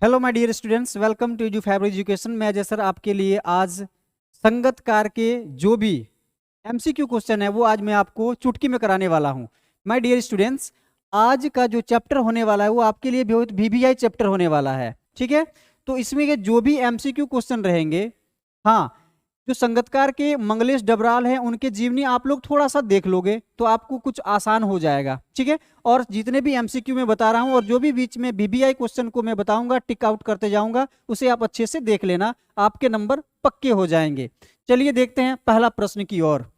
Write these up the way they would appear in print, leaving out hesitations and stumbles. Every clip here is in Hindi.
Hello my dear students, welcome to Edu Faber education. मैं अजय सर आपके लिए आज संगतकार के जो भी एमसीक्यू क्वेश्चन है वो आज मैं आपको चुटकी में कराने वाला हूं। माय डियर स्टूडेंट्स, आज का जो चैप्टर होने वाला है वो आपके लिए बहुत वीवीआई चैप्टर होने वाला है। ठीक है, तो इसमें के जो भी एमसीक्यू क्वेश्चन रहेंगे, हाँ, जो संगतकार के मंगलेश डबराल हैं उनके जीवनी आप लोग थोड़ा सा देख लोगे तो आपको कुछ आसान हो जाएगा। ठीक है, और जितने भी एमसीक्यू में बता रहा हूं और जो भी बीच में वीवीआई क्वेश्चन को मैं बताऊंगा टिक आउट करते जाऊंगा, उसे आप अच्छे से देख लेना, आपके नंबर पक्के हो जाएंगे। चलिए देखते हैं पहला प्रश्न की ओर।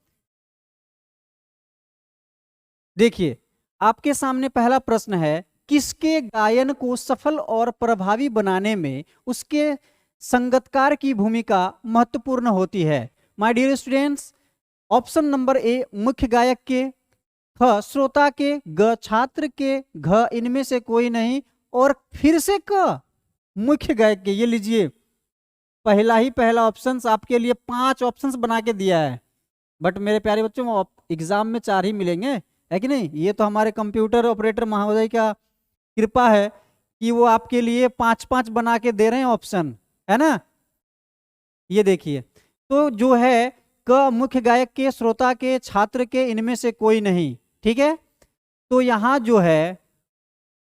देखिए, आपके सामने पहला प्रश्न है, किसके गायन को सफल और प्रभावी बनाने में उसके संगतकार की भूमिका महत्वपूर्ण होती है। My dear students, option number A मुख्य गायक के, ख श्रोता के, ग छात्र के, घ इनमें से कोई नहीं, और फिर से क मुख्य गायक के। ये लीजिए, पहला ऑप्शन आपके लिए 5 ऑप्शंस बना के दिया है, बट मेरे प्यारे बच्चों एग्जाम में 4 ही मिलेंगे, है कि नहीं। ये तो हमारे कंप्यूटर ऑपरेटर महोदय का कृपा है कि वो आपके लिए 5-5 बना के दे रहे हैं ऑप्शन, है ना। ये देखिए, तो जो है क मुख्य गायक के, श्रोता के, छात्र के, इनमें से कोई नहीं। ठीक है, तो यहाँ जो है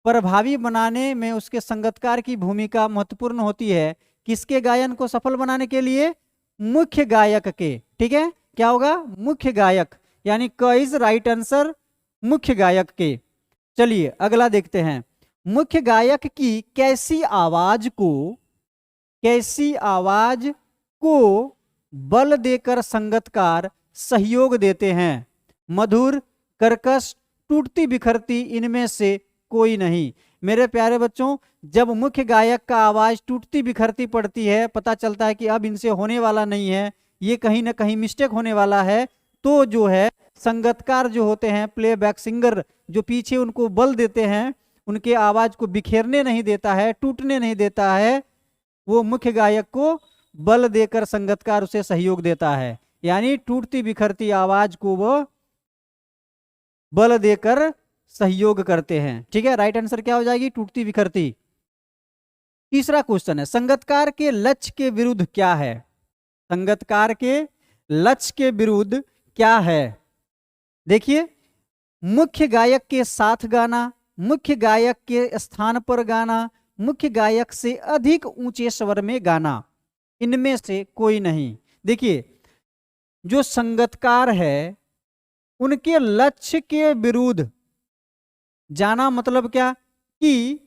प्रभावी बनाने में उसके संगतकार की भूमिका महत्वपूर्ण होती है। किसके गायन को सफल बनाने के लिए? मुख्य गायक के। ठीक है, क्या होगा? मुख्य गायक, यानी क इज राइट आंसर, मुख्य गायक के। चलिए अगला देखते हैं। मुख्य गायक की कैसी आवाज को बल देकर संगतकार सहयोग देते हैं? मधुर, कर्कश, टूटती बिखरती, इनमें से कोई नहीं। मेरे प्यारे बच्चों, जब मुख्य गायक का आवाज टूटती बिखरती पड़ती है, पता चलता है कि अब इनसे होने वाला नहीं है, ये कहीं ना कहीं मिस्टेक होने वाला है, तो जो है संगतकार जो होते हैं, प्लेबैक सिंगर, जो पीछे उनको बल देते हैं, उनके आवाज को बिखेरने नहीं देता है, टूटने नहीं देता है, वो मुख्य गायक को बल देकर संगतकार उसे सहयोग देता है, यानी टूटती बिखरती आवाज को वो बल देकर सहयोग करते हैं। ठीक है, राइट आंसर क्या हो जाएगी? टूटती बिखरती। तीसरा क्वेश्चन है, संगतकार के लक्ष्य के विरुद्ध क्या है? संगतकार के लक्ष्य के विरुद्ध क्या है? देखिए, मुख्य गायक के साथ गाना, मुख्य गायक के स्थान पर गाना, मुख्य गायक से अधिक ऊंचे स्वर में गाना, इनमें से कोई नहीं। देखिए, जो संगतकार है उनके लक्ष्य के विरुद्ध जाना मतलब क्या? कि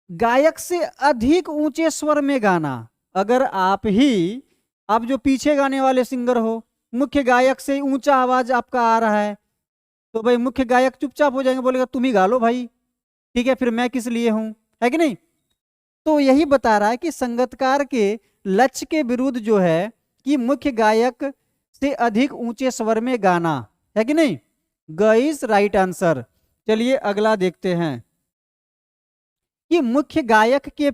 गायक से अधिक ऊंचे स्वर में गाना। अगर आप जो पीछे गाने वाले सिंगर हो, मुख्य गायक से ऊंचा आवाज आपका आ रहा है, तो भाई मुख्य गायक चुपचाप हो जाएंगे, बोलेगा तुम ही गा लो भाई, ठीक है, फिर मैं किस लिए हूं, है कि नहीं। तो यही बता रहा है कि संगतकार के लक्ष्य के विरुद्ध जो है कि मुख्य गायक से अधिक ऊंचे स्वर में गाना, है कि नहीं। ग इज राइट आंसर। चलिए अगला देखते हैं कि मुख्य गायक के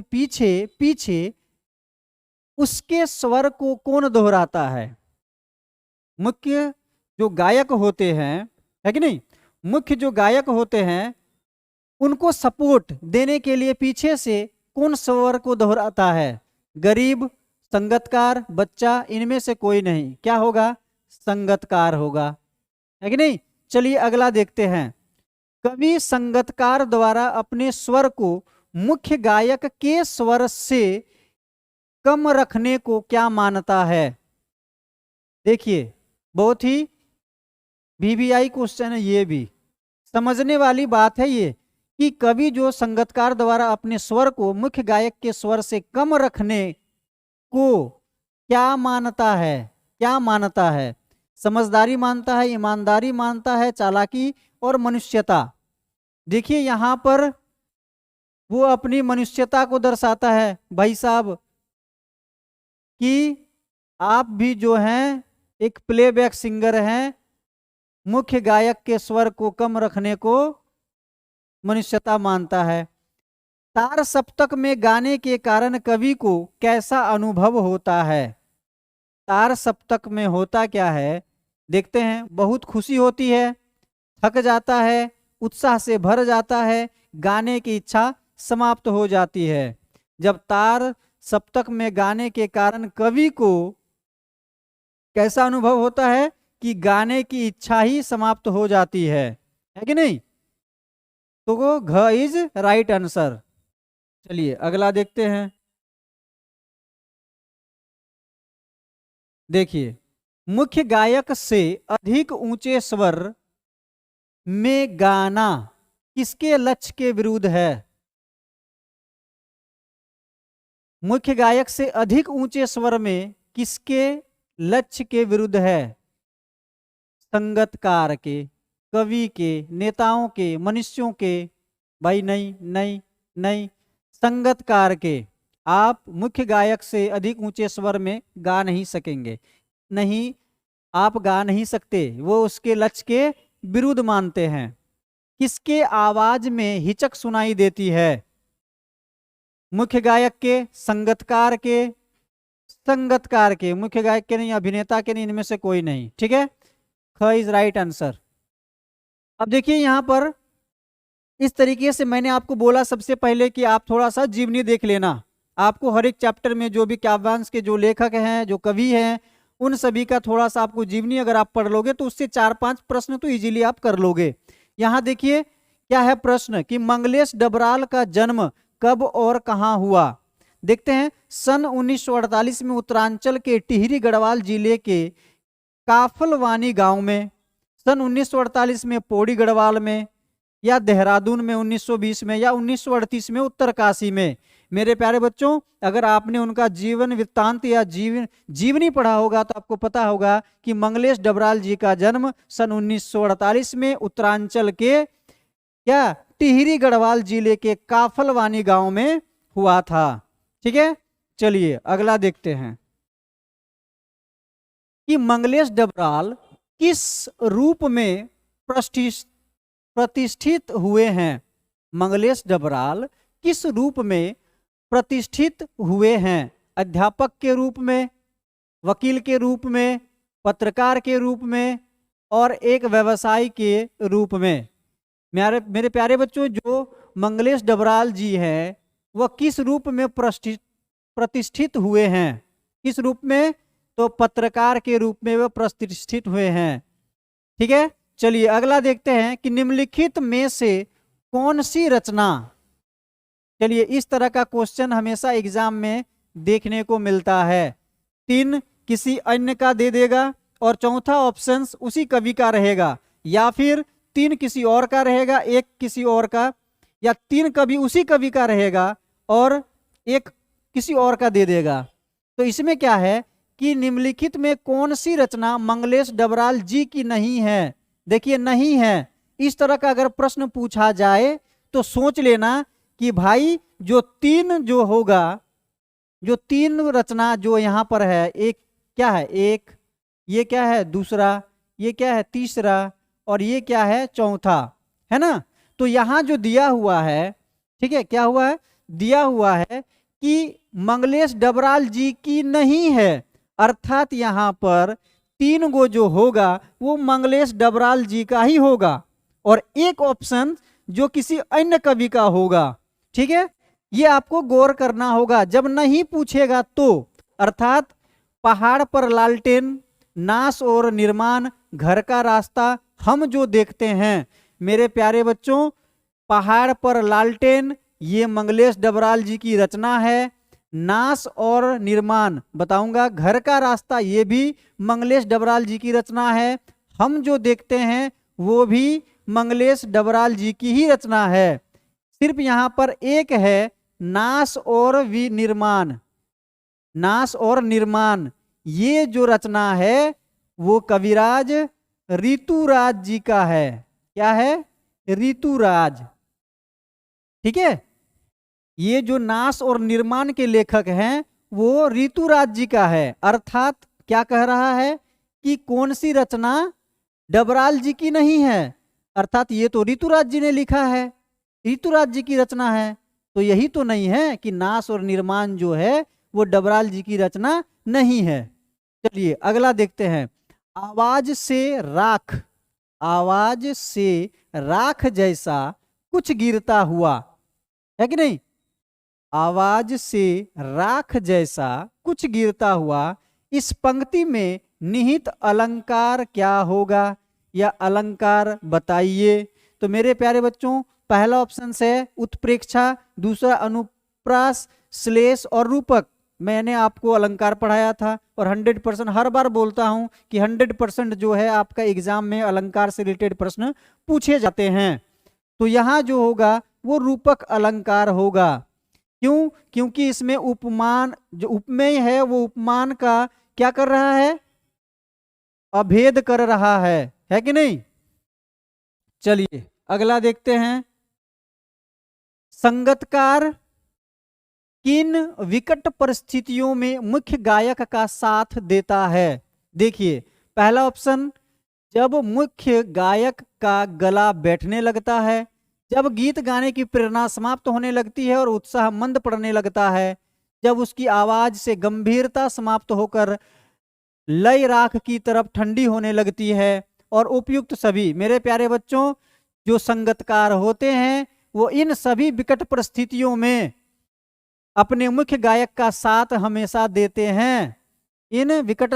पीछे उसके स्वर को कौन दोहराता है? मुख्य जो गायक होते हैं, है कि नहीं, मुख्य जो गायक होते हैं उनको सपोर्ट देने के लिए पीछे से कौन स्वर को दोहराता है? गरीब, संगतकार, बच्चा, इनमें से कोई नहीं। क्या होगा? संगतकार होगा, है कि नहीं। चलिए अगला देखते हैं। कवि संगतकार द्वारा अपने स्वर को मुख्य गायक के स्वर से कम रखने को क्या मानता है? देखिए, बहुत ही वीवीआई क्वेश्चन है, ये भी समझने वाली बात है ये, कि कवि जो संगतकार द्वारा अपने स्वर को मुख्य गायक के स्वर से कम रखने को क्या मानता है? समझदारी मानता है, ईमानदारी मानता है, चालाकी और मनुष्यता। देखिए यहां पर वो अपनी मनुष्यता को दर्शाता है भाई साहब, कि आप भी जो हैं एक प्लेबैक सिंगर हैं, मुख्य गायक के स्वर को कम रखने को मनुष्यता मानता है। तार सप्तक में गाने के कारण कवि को कैसा अनुभव होता है? तार सप्तक में होता क्या है देखते हैं। बहुत खुशी होती है, थक जाता है, उत्साह से भर जाता है, गाने की इच्छा समाप्त हो जाती है। जब तार सप्तक में गाने के कारण कवि को कैसा अनुभव होता है कि गाने की इच्छा ही समाप्त हो जाती है कि नहीं? तो वो घ इज राइट आंसर। चलिए अगला देखते हैं। देखिए, मुख्य गायक से अधिक ऊंचे स्वर में गाना किसके लक्ष्य के विरुद्ध है? मुख्य गायक से अधिक ऊंचे स्वर में किसके लक्ष्य के विरुद्ध है? संगतकार के, कवि के, नेताओं के, मनुष्यों के? भाई नहीं नहीं नहीं, संगतकार के। आप मुख्य गायक से अधिक ऊंचे स्वर में गा नहीं सकेंगे, नहीं, आप गा नहीं सकते, वो उसके लक्ष्य के विरुद्ध मानते हैं। किसके आवाज में हिचक सुनाई देती है? मुख्य गायक के, संगतकार के? संगतकार के। मुख्य गायक के नहीं, अभिनेता के नहीं, इनमें से कोई नहीं। ठीक है, ख इज राइट आंसर। अब देखिए यहां पर इस तरीके से मैंने आपको बोला सबसे पहले कि आप थोड़ा सा जीवनी देख लेना। आपको हर एक चैप्टर में जो भी काव्यांश के जो लेखक हैं, जो कवि हैं, उन सभी का थोड़ा सा आपको जीवनी अगर आप पढ़ लोगे तो उससे 4-5 प्रश्न तो इजीली आप कर लोगे। यहाँ देखिए क्या है प्रश्न कि मंगलेश डबराल का जन्म कब और कहाँ हुआ? देखते हैं। सन 1948 में उत्तरांचल के टिहरी गढ़वाल जिले के काफलवानी गांव में, सन 1948 में पौड़ी गढ़वाल में, या देहरादून में 1920 में, या 1938 में उत्तरकाशी में। मेरे प्यारे बच्चों, अगर आपने उनका जीवन वृत्तांत या जीवनी पढ़ा होगा तो आपको पता होगा कि मंगलेश डबराल जी का जन्म सन 1948 में उत्तरांचल के क्या टिहरी गढ़वाल जिले के काफलवानी गांव में हुआ था। ठीक है, चलिए अगला देखते हैं कि मंगलेश डबराल किस रूप में प्रतिष्ठित हुए हैं? मंगलेश डबराल किस रूप में प्रतिष्ठित हुए हैं? अध्यापक के रूप में, वकील के रूप में, पत्रकार के रूप में, और एक व्यवसायी के रूप में। मेरे प्यारे बच्चों, जो मंगलेश डबराल जी हैं वह किस रूप में प्रतिष्ठित हुए हैं? किस रूप में? तो पत्रकार के रूप में वह प्रतिष्ठित हुए हैं। ठीक है, चलिए अगला देखते हैं कि निम्नलिखित में से कौन सी रचना, चलिए इस तरह का क्वेश्चन हमेशा एग्जाम में देखने को मिलता है। 3 किसी अन्य का दे देगा और चौथा ऑप्शन उसी कवि का रहेगा, या फिर 3 किसी और का रहेगा, 1 किसी और का, या 3 कवि उसी कवि का रहेगा और 1 किसी और का दे देगा। तो इसमें क्या है कि निम्नलिखित में कौन सी रचना मंगलेश डबराल जी की नहीं है? देखिए नहीं है। इस तरह का अगर प्रश्न पूछा जाए तो सोच लेना कि भाई जो 3 रचना जो यहाँ पर है, एक क्या है, एक ये क्या है, दूसरा ये क्या है, तीसरा, और ये क्या है, चौथा, है ना? तो यहाँ जो दिया हुआ है, ठीक है, क्या हुआ है, दिया हुआ है कि मंगलेश डबराल जी की नहीं है, अर्थात यहाँ पर 3 गो जो होगा वो मंगलेश डबराल जी का ही होगा और एक ऑप्शन जो किसी अन्य कवि का होगा। ठीक है, ये आपको गौर करना होगा जब नहीं पूछेगा तो। अर्थात पहाड़ पर लालटेन, नाश और निर्माण, घर का रास्ता, हम जो देखते हैं, मेरे प्यारे बच्चों, पहाड़ पर लालटेन ये मंगलेश डबराल जी की रचना है। नाश और निर्माण बताऊंगा, घर का रास्ता ये भी मंगलेश डबराल जी की रचना है। हम जो देखते हैं वो भी मंगलेश डबराल जी की ही रचना है। सिर्फ यहाँ पर एक है नाश और निर्माण, नाश और निर्माण, ये जो रचना है वो कविराज ऋतुराज जी का है। क्या है? ऋतुराज। ठीक है, ये जो नाश और निर्माण के लेखक हैं वो ऋतुराज जी का है। अर्थात क्या कह रहा है कि कौन सी रचना डबराल जी की नहीं है, अर्थात ये तो ऋतुराज जी ने लिखा है, ऋतुराज जी की रचना है। तो यही तो नहीं है कि नाश और निर्माण जो है वो डबराल जी की रचना नहीं है। चलिए अगला देखते हैं। आवाज से राख, आवाज से राख जैसा कुछ गिरता हुआ, है कि नहीं? आवाज से राख जैसा कुछ गिरता हुआ, इस पंक्ति में निहित अलंकार क्या होगा, या अलंकार बताइए। तो मेरे प्यारे बच्चों, पहला ऑप्शन है उत्प्रेक्षा, दूसरा अनुप्रास, श्लेष और रूपक। मैंने आपको अलंकार पढ़ाया था और 100% हर बार बोलता हूं कि 100% जो है आपका एग्जाम में अलंकार से रिलेटेड प्रश्न पूछे जाते हैं। तो यहां जो होगा वो रूपक अलंकार होगा। क्यों? क्योंकि इसमें उपमान, जो उपमेय है वो उपमान का क्या कर रहा है? अभेद कर रहा है कि नहीं? चलिए अगला देखते हैं। संगतकार किन विकट परिस्थितियों में मुख्य गायक का साथ देता है? देखिए पहला ऑप्शन, जब मुख्य गायक का गला बैठने लगता है, जब गीत गाने की प्रेरणा समाप्त होने लगती है और उत्साह मंद पड़ने लगता है, जब उसकी आवाज से गंभीरता समाप्त होकर लय राख की तरफ ठंडी होने लगती है, और उपयुक्त सभी। मेरे प्यारे बच्चों, जो संगतकार होते हैं वो इन सभी विकट परिस्थितियों में अपने मुख्य गायक का साथ हमेशा देते हैं। इन विकट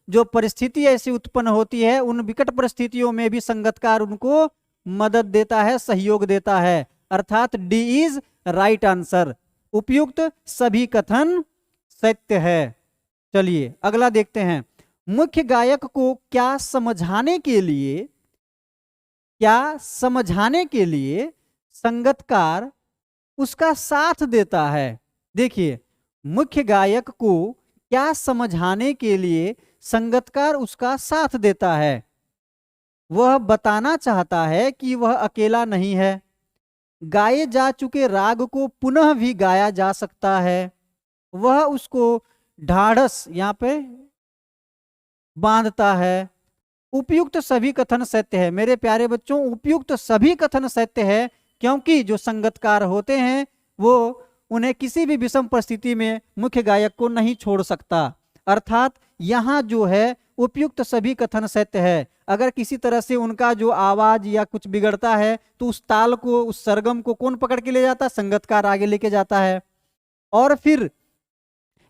जो परिस्थिति ऐसी उत्पन्न होती है, उन विकट परिस्थितियों में भी संगतकार उनको मदद देता है, सहयोग देता है। अर्थात डी इज राइट आंसर, उपयुक्त सभी कथन सत्य है। चलिए अगला देखते हैं। मुख्य गायक को क्या समझाने के लिए संगतकार उसका साथ देता है? देखिए, मुख्य गायक को क्या समझाने के लिए संगतकार उसका साथ देता है? वह बताना चाहता है कि वह अकेला नहीं है, गाए जा चुके राग को पुनः भी गाया जा सकता है, वह उसको ढाढ़स यहाँ पे बांधता है। उपयुक्त सभी कथन सत्य है। मेरे प्यारे बच्चों, उपयुक्त सभी कथन सत्य है, क्योंकि जो संगतकार होते हैं वो उन्हें किसी भी विषम परिस्थिति में मुख्य गायक को नहीं छोड़ सकता। अर्थात यहाँ जो है उपयुक्त सभी कथन सत्य है। अगर किसी तरह से उनका जो आवाज या कुछ बिगड़ता है तो उस ताल को, उस सरगम को कौन पकड़ के ले जाता है? संगतकार आगे लेके जाता है। और फिर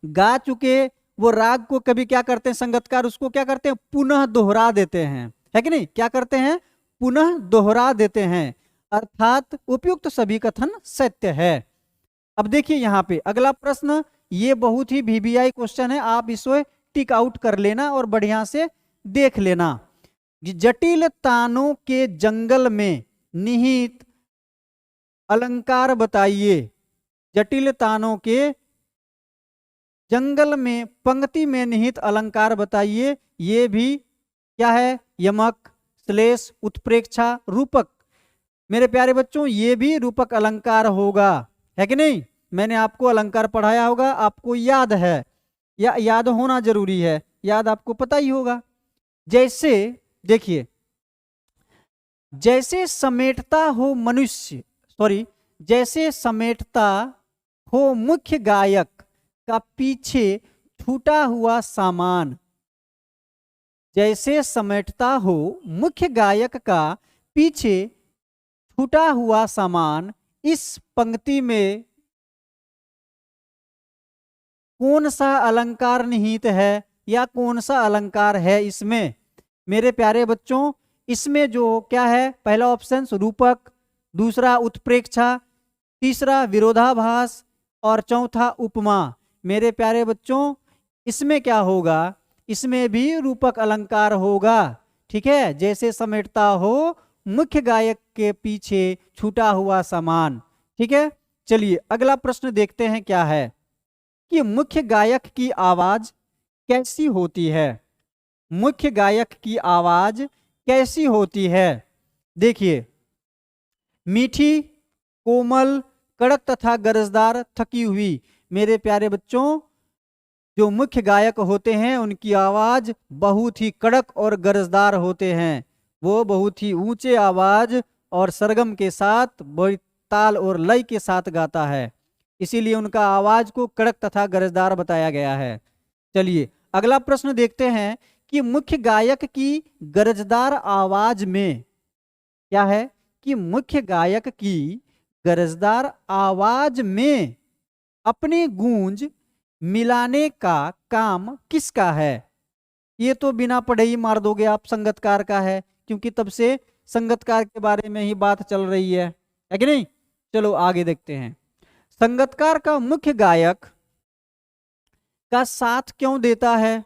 गा चुके वो राग को कभी क्या करते हैं संगतकार? उसको क्या करते हैं? पुनः दोहरा देते हैं, है कि नहीं? क्या करते हैं? पुनः दोहरा देते हैं। अर्थात उपयुक्त सभी कथन सत्य है। अब देखिए यहाँ पे अगला प्रश्न, ये बहुत ही वीवीआई क्वेश्चन है, आप इसको टिक आउट कर लेना और बढ़िया से देख लेना। जटिल तानों के जंगल में निहित अलंकार बताइए। जटिल तानों के जंगल में पंक्ति में निहित अलंकार बताइए। ये भी क्या है? यमक, श्लेष, उत्प्रेक्षा, रूपक। मेरे प्यारे बच्चों, ये भी रूपक अलंकार होगा, है कि नहीं? मैंने आपको अलंकार पढ़ाया होगा, आपको याद है, या याद होना जरूरी है, याद आपको पता ही होगा। जैसे देखिए, जैसे समेटता हो मुख्य गायक का पीछे छूटा हुआ सामान। जैसे समेटता हो मुख्य गायक का पीछे छूटा हुआ सामान, इस पंक्ति में कौन सा अलंकार निहित है, या कौन सा अलंकार है इसमें? मेरे प्यारे बच्चों, इसमें जो क्या है? पहला ऑप्शन रूपक, दूसरा उत्प्रेक्षा, तीसरा विरोधाभास और चौथा उपमा। मेरे प्यारे बच्चों, इसमें क्या होगा? इसमें भी रूपक अलंकार होगा, ठीक है? जैसे समेटता हो मुख्य गायक के पीछे छूटा हुआ सामान, ठीक है? चलिए अगला प्रश्न देखते हैं क्या है कि मुख्य गायक की आवाज कैसी होती है? मुख्य गायक की आवाज कैसी होती है? देखिए, मीठी, कोमल, कड़क तथा गरजदार, थकी हुई। मेरे प्यारे बच्चों, जो मुख्य गायक होते हैं उनकी आवाज बहुत ही कड़क और गरजदार होते हैं। वो बहुत ही ऊंचे आवाज और सरगम के साथ, बड़ी ताल और लय के साथ गाता है, इसीलिए उनका आवाज को कड़क तथा गरजदार बताया गया है। चलिए अगला प्रश्न देखते हैं कि मुख्य गायक की गरजदार आवाज में, क्या है कि मुख्य गायक की गरजदार आवाज में अपनी गूंज मिलाने का काम किसका है? ये तो बिना पढ़े ही मार दोगे आप, संगतकार का है, क्योंकि तब से संगतकार के बारे में ही बात चल रही है कि नहीं। चलो आगे देखते हैं। संगतकार का मुख्य गायक का साथ क्यों देता है?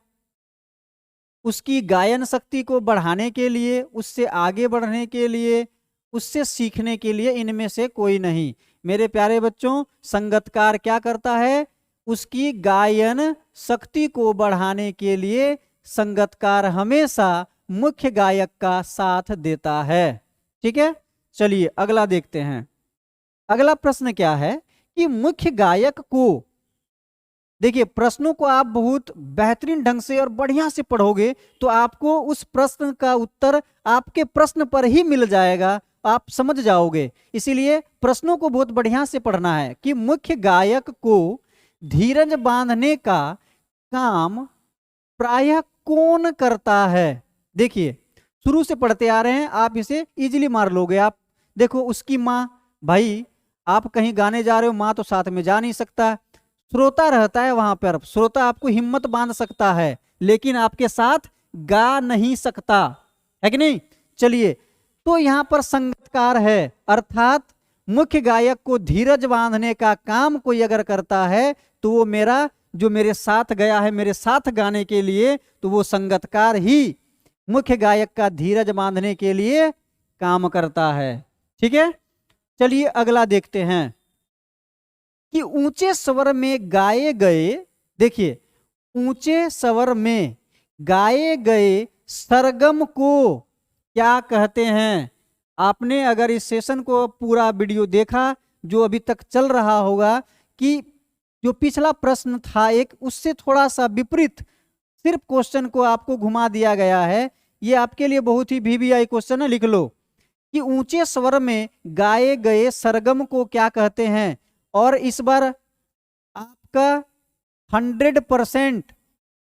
उसकी गायन शक्ति को बढ़ाने के लिए, उससे आगे बढ़ने के लिए, उससे सीखने के लिए, इनमें से कोई नहीं। मेरे प्यारे बच्चों, संगतकार क्या करता है? उसकी गायन शक्ति को बढ़ाने के लिए संगतकार हमेशा मुख्य गायक का साथ देता है। ठीक है, चलिए अगला देखते हैं। अगला प्रश्न क्या है कि मुख्य गायक को, देखिए प्रश्नों को आप बहुत बेहतरीन ढंग से और बढ़िया से पढ़ोगे तो आपको उस प्रश्न का उत्तर आपके प्रश्न पर ही मिल जाएगा, आप समझ जाओगे। इसीलिए प्रश्नों को बहुत बढ़िया से पढ़ना है कि मुख्य गायक को धीरज बांधने का काम प्रायः कौन करता है? देखिए शुरू से पढ़ते आ रहे हैं, आप इसे इजीली मार लोगे आप। देखो उसकी माँ, भाई आप कहीं गाने जा रहे हो, माँ तो साथ में जा नहीं सकता, श्रोता रहता है वहां पर, श्रोता आपको हिम्मत बांध सकता है लेकिन आपके साथ गा नहीं सकता, है कि नहीं। चलिए, तो यहाँ पर संगतकार है, अर्थात मुख्य गायक को धीरज बांधने का काम कोई अगर करता है तो वो मेरा, जो मेरे साथ गया है मेरे साथ गाने के लिए, तो वो संगतकार ही मुख्य गायक का धीरज बांधने के लिए काम करता है। ठीक है, चलिए अगला देखते हैं कि ऊंचे स्वर में गाए गए, देखिए ऊंचे स्वर में गाए गए सरगम को क्या कहते हैं? आपने अगर इस सेशन को पूरा वीडियो देखा जो अभी तक चल रहा होगा, कि जो पिछला प्रश्न था एक, उससे थोड़ा सा विपरीत सिर्फ क्वेश्चन को आपको घुमा दिया गया है। ये आपके लिए बहुत ही VVI क्वेश्चन है, लिख लो कि ऊंचे स्वर में गाए गए सरगम को क्या कहते हैं। और इस बार आपका 100%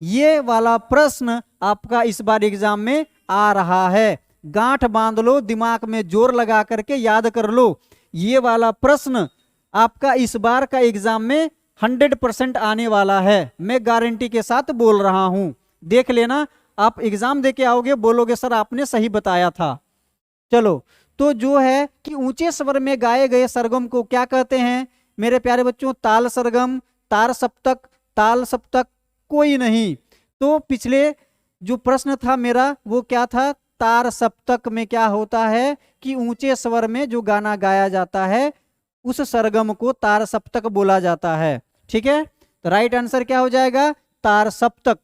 ये वाला प्रश्न आपका इस बार एग्जाम में आ रहा है। गांठ बांध लो, दिमाग में जोर लगा करके याद कर लो, ये वाला प्रश्न आपका इस बार का एग्जाम में 100% आने वाला है, मैं गारंटी के साथ बोल रहा हूं। देख लेना, आप एग्जाम देके आओगे बोलोगे सर आपने सही बताया था। चलो, तो जो है कि ऊंचे स्वर में गाए गए सरगम को क्या कहते हैं मेरे प्यारे बच्चों? ताल सरगम, तार सप्तक, ताल सप्तक, कोई नहीं। तो पिछले जो प्रश्न था मेरा वो क्या था? तार सप्तक में क्या होता है कि ऊंचे स्वर में जो गाना गाया जाता है उस सरगम को तार सप्तक बोला जाता है। ठीक है, तो राइट आंसर क्या हो जाएगा? तार सप्तक।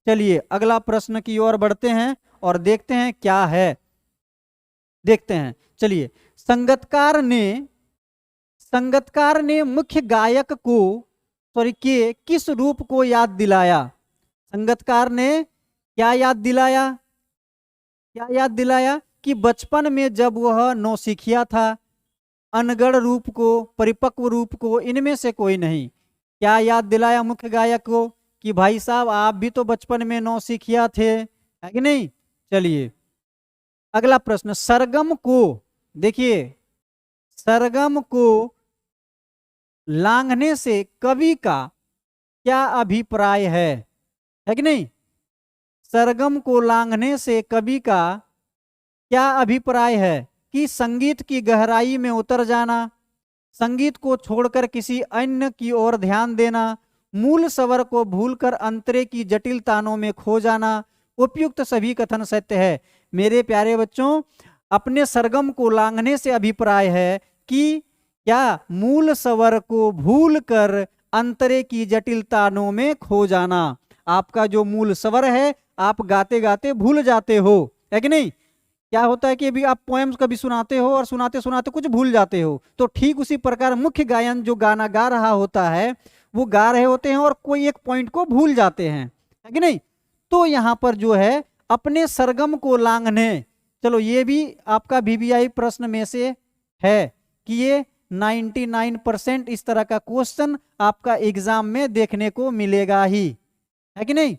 चलिए अगला प्रश्न की ओर बढ़ते हैं और देखते हैं क्या है, देखते हैं। चलिए, संगतकार ने मुख्य गायक को के किस रूप को याद दिलाया? संगतकार ने क्या याद दिलाया? क्या याद दिलाया कि बचपन में जब वह नौसिखिया था, अनगढ़ रूप को, परिपक्व रूप को, इनमें से कोई नहीं। क्या याद दिलाया मुख्य गायक को कि भाई साहब आप भी तो बचपन में नौसिखिया थे, है कि नहीं। चलिए अगला प्रश्न, सरगम को, देखिए सरगम को लांघने से कवि का क्या अभिप्राय है कि नहीं। सरगम को लांघने से कवि का क्या अभिप्राय है कि संगीत की गहराई में उतर जाना, संगीत को छोड़कर किसी अन्य की ओर ध्यान देना, मूल स्वर को भूलकर अंतरे की जटिल तानों में खो जाना, उपयुक्त सभी कथन सत्य है। मेरे प्यारे बच्चों, अपने सरगम को लांघने से अभिप्राय है कि क्या मूल स्वर को भूलकर अंतरे की जटिल तानों में खो जाना। आपका जो मूल स्वर है आप गाते गाते भूल जाते हो, है कि नहीं। क्या होता है कि अभी आप पोएम्स कभी सुनाते हो और सुनाते सुनाते कुछ भूल जाते हो, तो ठीक उसी प्रकार मुख्य गायन जो गाना गा रहा होता है वो गा रहे होते हैं और कोई एक पॉइंट को भूल जाते हैं, है कि नहीं। तो यहाँ पर जो है अपने सरगम को लांघने, चलो ये भी आपका VVI प्रश्न में से है कि ये 99% इस तरह का क्वेश्चन आपका एग्जाम में देखने को मिलेगा ही, है कि नहीं।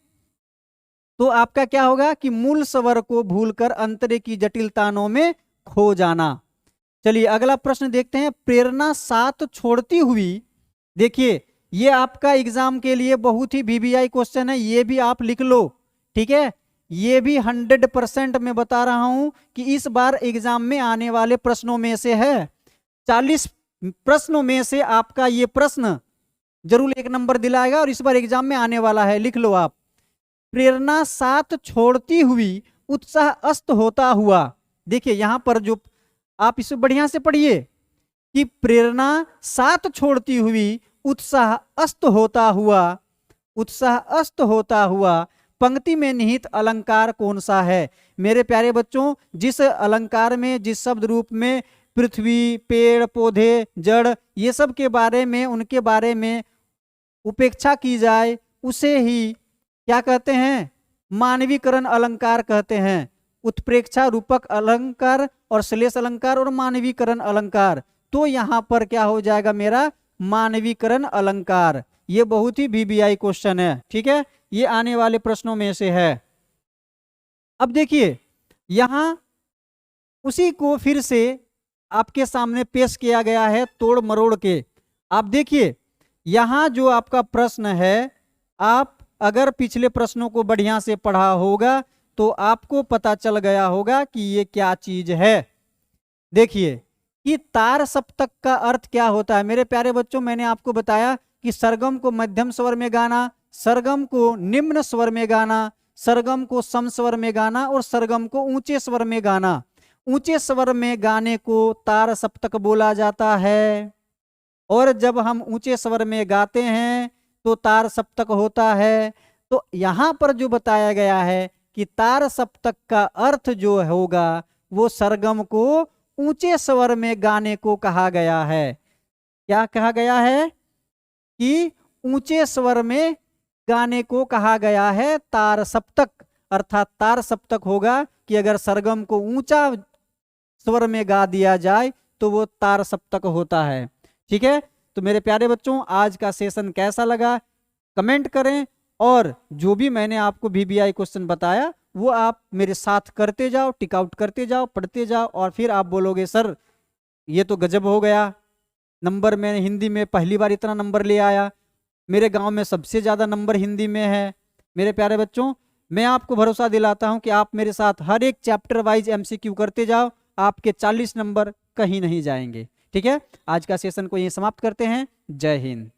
तो आपका क्या होगा कि मूल स्वर को भूलकर अंतरे की जटिलताओं में खो जाना। चलिए अगला प्रश्न देखते हैं। प्रेरणा साथ छोड़ती हुई, देखिए ये आपका एग्जाम के लिए बहुत ही वीवीआई क्वेश्चन है, ये भी आप लिख लो, ठीक है। ये भी 100% मैं बता रहा हूं कि इस बार एग्जाम में आने वाले प्रश्नों में से है। 40 प्रश्नों में से आपका ये प्रश्न जरूर 1 नंबर दिलाएगा और इस बार एग्जाम में आने वाला है, लिख लो आप। प्रेरणा साथ छोड़ती हुई उत्साह अस्त होता हुआ, देखिए यहां पर जो आप इसे बढ़िया से पढ़िए कि प्रेरणा साथ छोड़ती हुई उत्साह अस्त होता हुआ, उत्साह अस्त होता हुआ पंक्ति में निहित अलंकार कौन सा है। मेरे प्यारे बच्चों, जिस अलंकार में, जिस शब्द रूप में पृथ्वी, पेड़ पौधे, जड़, ये सब के बारे में, उनके बारे में उपेक्षा की जाए उसे ही क्या कहते हैं, मानवीकरण अलंकार कहते हैं। उत्प्रेक्षा रूपक अलंकार और श्लेष अलंकार और मानवीकरण अलंकार, तो यहां पर क्या हो जाएगा मेरा मानवीकरण अलंकार। ये बहुत ही वीवीआई क्वेश्चन है, ठीक है, ये आने वाले प्रश्नों में से है। अब देखिए यहां उसी को फिर से आपके सामने पेश किया गया है तोड़ मरोड़ के। आप देखिए यहां जो आपका प्रश्न है, आप अगर पिछले प्रश्नों को बढ़िया से पढ़ा होगा तो आपको पता चल गया होगा कि ये क्या चीज है। देखिए कि तार सप्तक का अर्थ क्या होता है। मेरे प्यारे बच्चों, मैंने आपको बताया कि सरगम को मध्यम स्वर में गाना, सरगम को निम्न स्वर में गाना, सरगम को सम स्वर में गाना और सरगम को ऊंचे स्वर में गाना। ऊंचे स्वर में गाने को तार सप्तक बोला जाता है और जब हम ऊंचे स्वर में गाते हैं तो तार सप्तक होता है। तो यहां पर जो बताया गया है कि तार सप्तक का अर्थ जो होगा वो सरगम को ऊंचे स्वर में गाने को कहा गया है। क्या कहा गया है कि ऊंचे स्वर में गाने को कहा गया है तार सप्तक, अर्थात तार सप्तक होगा कि अगर सरगम को ऊंचा स्वर में गा दिया जाए तो वो तार सप्तक होता है, ठीक है। तो मेरे प्यारे बच्चों, आज का सेशन कैसा लगा कमेंट करें और जो भी मैंने आपको वीवीआई क्वेश्चन बताया वो आप मेरे साथ करते जाओ, टिक आउट करते जाओ, पढ़ते जाओ और फिर आप बोलोगे सर ये तो गजब हो गया, नंबर मैंने हिंदी में पहली बार इतना नंबर ले आया, मेरे गांव में सबसे ज़्यादा नंबर हिंदी में है। मेरे प्यारे बच्चों, मैं आपको भरोसा दिलाता हूं कि आप मेरे साथ हर एक चैप्टर वाइज एमसीक्यू करते जाओ, आपके 40 नंबर कहीं नहीं जाएंगे, ठीक है। आज का सेशन को यहीं समाप्त करते हैं। जय हिंद।